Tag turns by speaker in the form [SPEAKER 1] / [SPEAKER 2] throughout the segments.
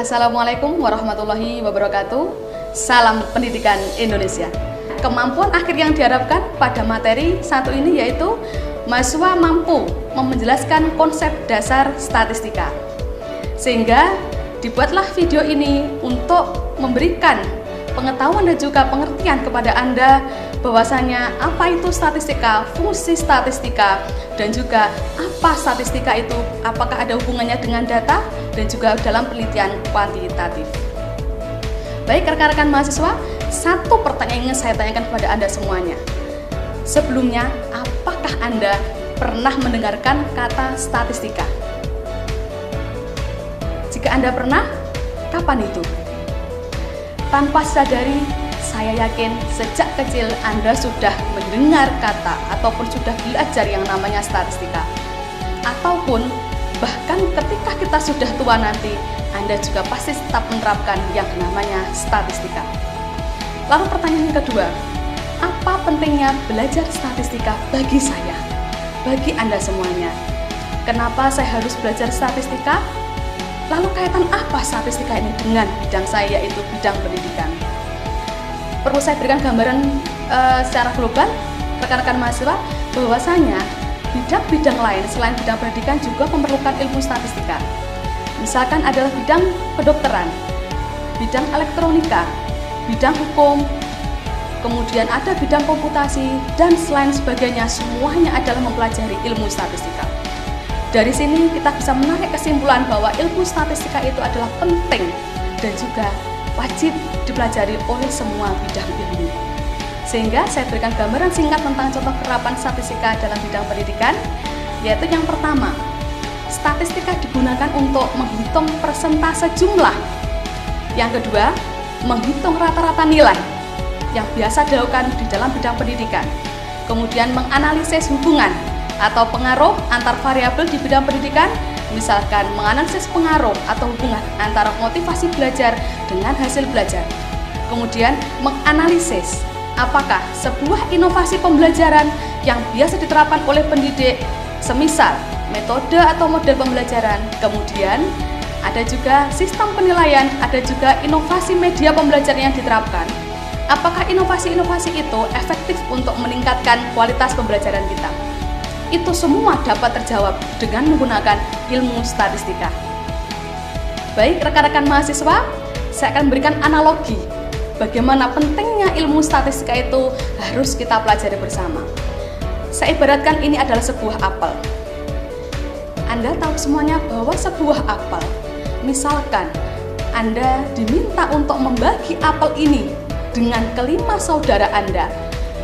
[SPEAKER 1] Assalamualaikum warahmatullahi wabarakatuh. Salam pendidikan Indonesia. Kemampuan akhir yang diharapkan pada materi satu ini yaitu mahasiswa mampu menjelaskan konsep dasar statistika. Sehingga dibuatlah video ini untuk memberikan pengetahuan dan juga pengertian kepada Anda bahwasanya apa itu statistika, fungsi statistika, dan juga apa statistika itu, apakah ada hubungannya dengan data dan juga dalam penelitian kuantitatif. Baik rekan-rekan mahasiswa, satu pertanyaan yang ingin saya tanyakan kepada Anda semuanya. Sebelumnya, apakah Anda pernah mendengarkan kata statistika? Jika Anda pernah, kapan itu? Tanpa sadari, saya yakin sejak kecil Anda sudah mendengar kata ataupun sudah belajar yang namanya statistika. Ataupun bahkan ketika kita sudah tua nanti, Anda juga pasti tetap menerapkan yang namanya statistika. Lalu pertanyaan yang kedua, apa pentingnya belajar statistika bagi saya, bagi Anda semuanya? Kenapa saya harus belajar statistika? Lalu kaitan apa statistika ini dengan bidang saya, yaitu bidang pendidikan? Perlu saya berikan gambaran secara global, rekan-rekan mahasiswa, bahwasanya bidang-bidang lain selain bidang pendidikan juga memerlukan ilmu statistika. Misalkan adalah bidang kedokteran, bidang elektronika, bidang hukum, kemudian ada bidang komputasi, dan selain sebagainya, semuanya adalah mempelajari ilmu statistika. Dari sini kita bisa menarik kesimpulan bahwa ilmu statistika itu adalah penting dan juga wajib dipelajari oleh semua bidang ilmu. Sehingga saya berikan gambaran singkat tentang contoh penerapan statistika dalam bidang pendidikan, yaitu yang pertama, statistika digunakan untuk menghitung persentase jumlah. Yang kedua, menghitung rata-rata nilai yang biasa dilakukan di dalam bidang pendidikan. Kemudian menganalisis hubungan atau pengaruh antar variabel di bidang pendidikan, misalkan menganalisis pengaruh atau hubungan antara motivasi belajar dengan hasil belajar. Kemudian menganalisis apakah sebuah inovasi pembelajaran yang biasa diterapkan oleh pendidik, semisal metode atau model pembelajaran. Kemudian ada juga sistem penilaian, ada juga inovasi media pembelajaran yang diterapkan. Apakah inovasi-inovasi itu efektif untuk meningkatkan kualitas pembelajaran kita? Itu semua dapat terjawab dengan menggunakan ilmu statistika. Baik rekan-rekan mahasiswa, saya akan berikan analogi bagaimana pentingnya ilmu statistika itu harus kita pelajari bersama. Saya ibaratkan ini adalah sebuah apel. Anda tahu semuanya bahwa sebuah apel, misalkan Anda diminta untuk membagi apel ini dengan kelima saudara Anda,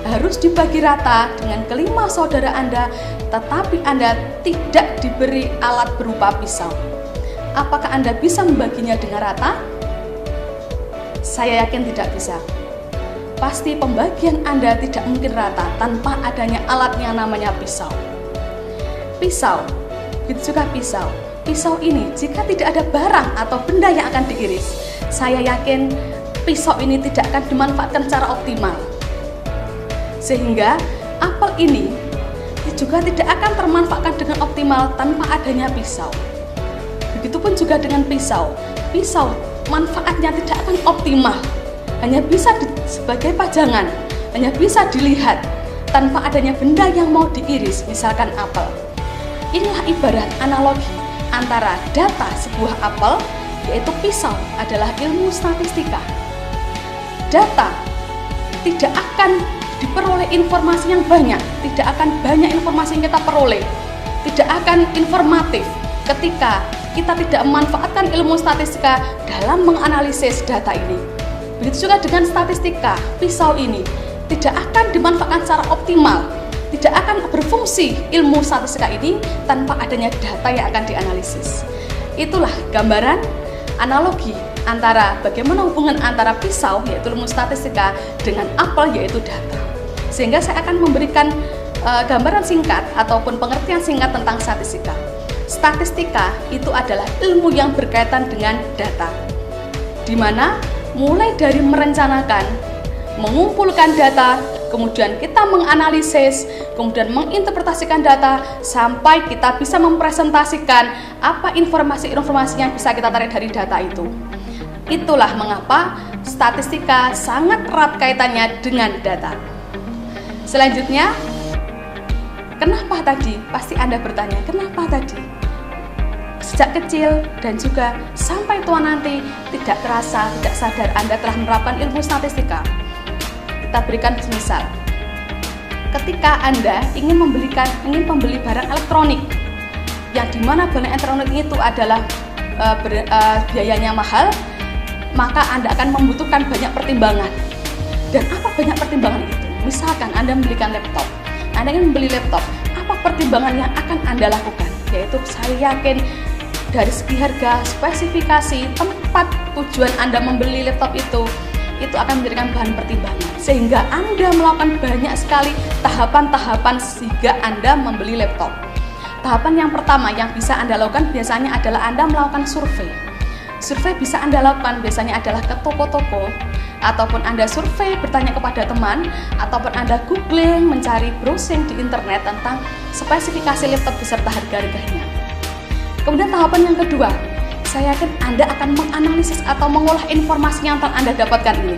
[SPEAKER 1] harus dibagi rata dengan kelima saudara Anda, tetapi Anda tidak diberi alat berupa pisau. Apakah Anda bisa membaginya dengan rata? Saya yakin tidak bisa. Pasti pembagian Anda tidak mungkin rata tanpa adanya alat yang namanya pisau. Pisau, itu juga pisau. Pisau ini jika tidak ada barang atau benda yang akan diiris, saya yakin pisau ini tidak akan dimanfaatkan secara optimal. Sehingga apel ini juga tidak akan termanfaatkan dengan optimal tanpa adanya pisau. Begitupun juga dengan pisau. Pisau manfaatnya tidak akan optimal, hanya bisa sebagai pajangan, hanya bisa dilihat tanpa adanya benda yang mau diiris, misalkan apel. Inilah ibarat analogi antara data sebuah apel, yaitu pisau adalah ilmu statistika. Data tidak akan diperoleh informasi yang banyak, tidak akan banyak informasi yang kita peroleh, tidak akan informatif ketika kita tidak memanfaatkan ilmu statistika dalam menganalisis data ini. Begitu juga dengan statistika, pisau ini tidak akan dimanfaatkan secara optimal, tidak akan berfungsi ilmu statistika ini tanpa adanya data yang akan dianalisis. Itulah gambaran analogi antara bagaimana hubungan antara pisau, yaitu ilmu statistika, dengan apel, yaitu data. Sehingga saya akan memberikan gambaran singkat ataupun pengertian singkat tentang statistika. Statistika itu adalah ilmu yang berkaitan dengan data, di mana mulai dari merencanakan, mengumpulkan data, kemudian kita menganalisis, kemudian menginterpretasikan data sampai kita bisa mempresentasikan apa informasi-informasi yang bisa kita tarik dari data itu. Itulah mengapa statistika sangat erat kaitannya dengan data. Selanjutnya, kenapa tadi? Pasti Anda bertanya, kenapa tadi? Sejak kecil dan juga sampai tua nanti tidak terasa, tidak sadar Anda telah menerapkan ilmu statistika. Kita berikan misal, ketika Anda ingin membeli barang elektronik, yang dimana barang elektronik itu adalah biayanya mahal, maka Anda akan membutuhkan banyak pertimbangan. Dan apa banyak pertimbangan itu? Misalkan Anda membelikan laptop, Anda ingin membeli laptop, apa pertimbangan yang akan Anda lakukan? Yaitu saya yakin dari segi harga, spesifikasi, tempat tujuan Anda membeli laptop itu akan menjadikan bahan pertimbangan, sehingga Anda melakukan banyak sekali tahapan-tahapan sehingga Anda membeli laptop. Tahapan yang pertama yang bisa Anda lakukan biasanya adalah Anda melakukan survei. Survei bisa Anda lakukan biasanya adalah ke toko-toko, ataupun Anda survei bertanya kepada teman, ataupun Anda googling, mencari browsing di internet tentang spesifikasi laptop beserta harga-harganya. Kemudian tahapan yang kedua, saya yakin Anda akan menganalisis atau mengolah informasi yang telah Anda dapatkan ini.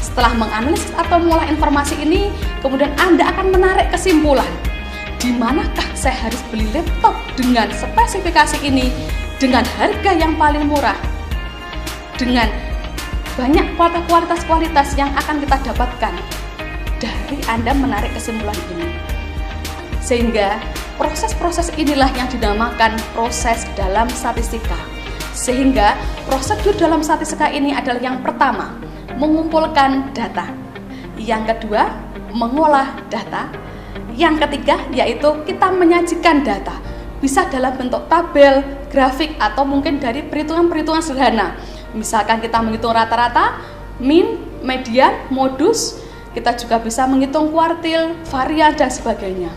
[SPEAKER 1] Setelah menganalisis atau mengolah informasi ini, kemudian Anda akan menarik kesimpulan. Di manakah saya harus beli laptop dengan spesifikasi ini, dengan harga yang paling murah, dengan banyak kualitas-kualitas yang akan kita dapatkan dari Anda menarik kesimpulan ini. Sehingga proses-proses inilah yang dinamakan proses dalam statistika. Sehingga prosedur dalam statistika ini adalah yang pertama, mengumpulkan data. Yang kedua, mengolah data. Yang ketiga, yaitu kita menyajikan data. Bisa dalam bentuk tabel, grafik, atau mungkin dari perhitungan-perhitungan sederhana. Misalkan kita menghitung rata-rata, min, median, modus, kita juga bisa menghitung kuartil, varian, dan sebagainya.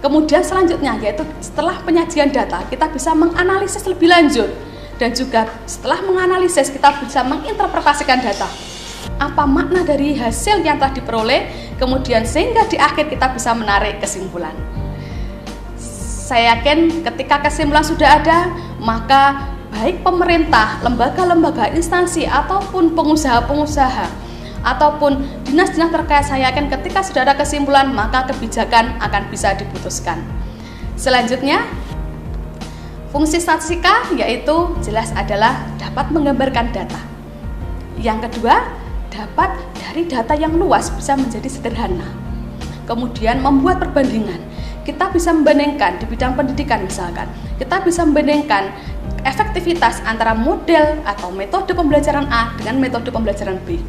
[SPEAKER 1] Kemudian selanjutnya, yaitu setelah penyajian data, kita bisa menganalisis lebih lanjut. Dan juga setelah menganalisis, kita bisa menginterpretasikan data. Apa makna dari hasil yang telah diperoleh, kemudian sehingga di akhir kita bisa menarik kesimpulan. Saya yakin ketika kesimpulan sudah ada, maka baik pemerintah, lembaga-lembaga, instansi, ataupun pengusaha-pengusaha, ataupun dinas-dinas terkait, saya yakin ketika sudah ada kesimpulan, maka kebijakan akan bisa diputuskan. Selanjutnya, fungsi statistika yaitu jelas adalah dapat menggambarkan data. Yang kedua, dapat dari data yang luas bisa menjadi sederhana. Kemudian membuat perbandingan. Kita bisa membandingkan di bidang pendidikan misalkan. Kita bisa membandingkan efektivitas antara model atau metode pembelajaran A dengan metode pembelajaran B.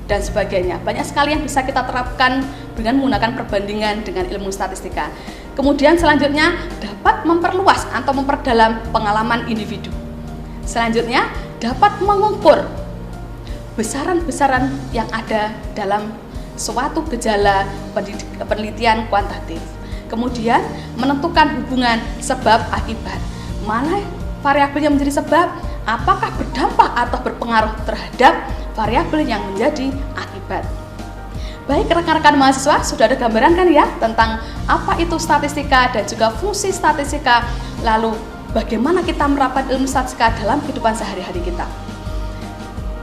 [SPEAKER 1] Dan sebagainya. Banyak sekali yang bisa kita terapkan dengan menggunakan perbandingan dengan ilmu statistika. Kemudian selanjutnya dapat memperluas atau memperdalam pengalaman individu. Selanjutnya dapat mengukur besaran-besaran yang ada dalam suatu gejala penelitian kuantitatif. Kemudian menentukan hubungan sebab akibat. Mana variabel yang menjadi sebab, apakah berdampak atau berpengaruh terhadap variabel yang menjadi akibat. Baik rekan-rekan mahasiswa, sudah ada gambaran kan ya tentang apa itu statistika dan juga fungsi statistika, lalu bagaimana kita menerapkan ilmu statistika dalam kehidupan sehari-hari kita.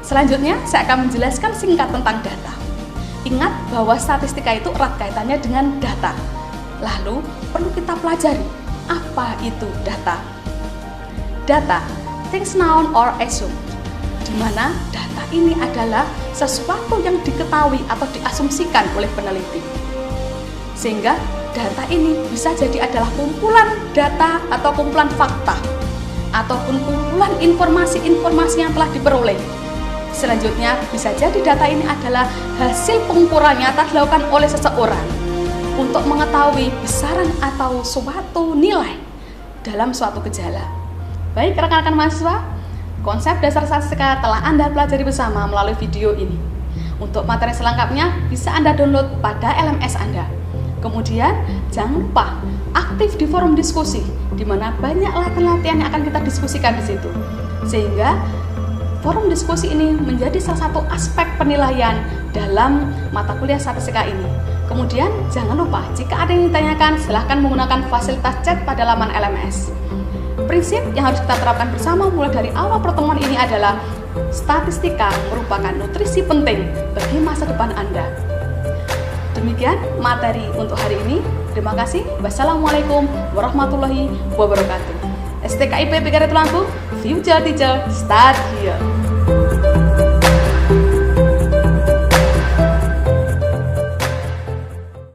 [SPEAKER 1] Selanjutnya saya akan menjelaskan singkat tentang data. Ingat bahwa statistika itu erat kaitannya dengan data. Lalu perlu kita pelajari apa itu data. Data, things known or assumed, di mana data ini adalah sesuatu yang diketahui atau diasumsikan oleh peneliti. Sehingga data ini bisa jadi adalah kumpulan data atau kumpulan fakta, ataupun kumpulan informasi-informasi yang telah diperoleh. Selanjutnya bisa jadi data ini adalah hasil pengukuran nyata dilakukan oleh seseorang untuk mengetahui besaran atau suatu nilai dalam suatu gejala. Baik rekan-rekan mahasiswa, konsep dasar statistika telah Anda pelajari bersama melalui video ini. Untuk materi selengkapnya bisa Anda download pada LMS Anda. Kemudian jangan lupa aktif di forum diskusi, di mana banyak latihan-latihan yang akan kita diskusikan di situ. Sehingga forum diskusi ini menjadi salah satu aspek penilaian dalam mata kuliah statistika ini. Kemudian jangan lupa jika ada yang ditanyakan silahkan menggunakan fasilitas chat pada laman LMS. Prinsip yang harus kita terapkan bersama mulai dari awal pertemuan ini adalah statistika merupakan nutrisi penting bagi masa depan Anda. Demikian materi untuk hari ini. Terima kasih. Wassalamualaikum warahmatullahi wabarakatuh. STKIP Pikiran Lampung, Future Teacher Start Here.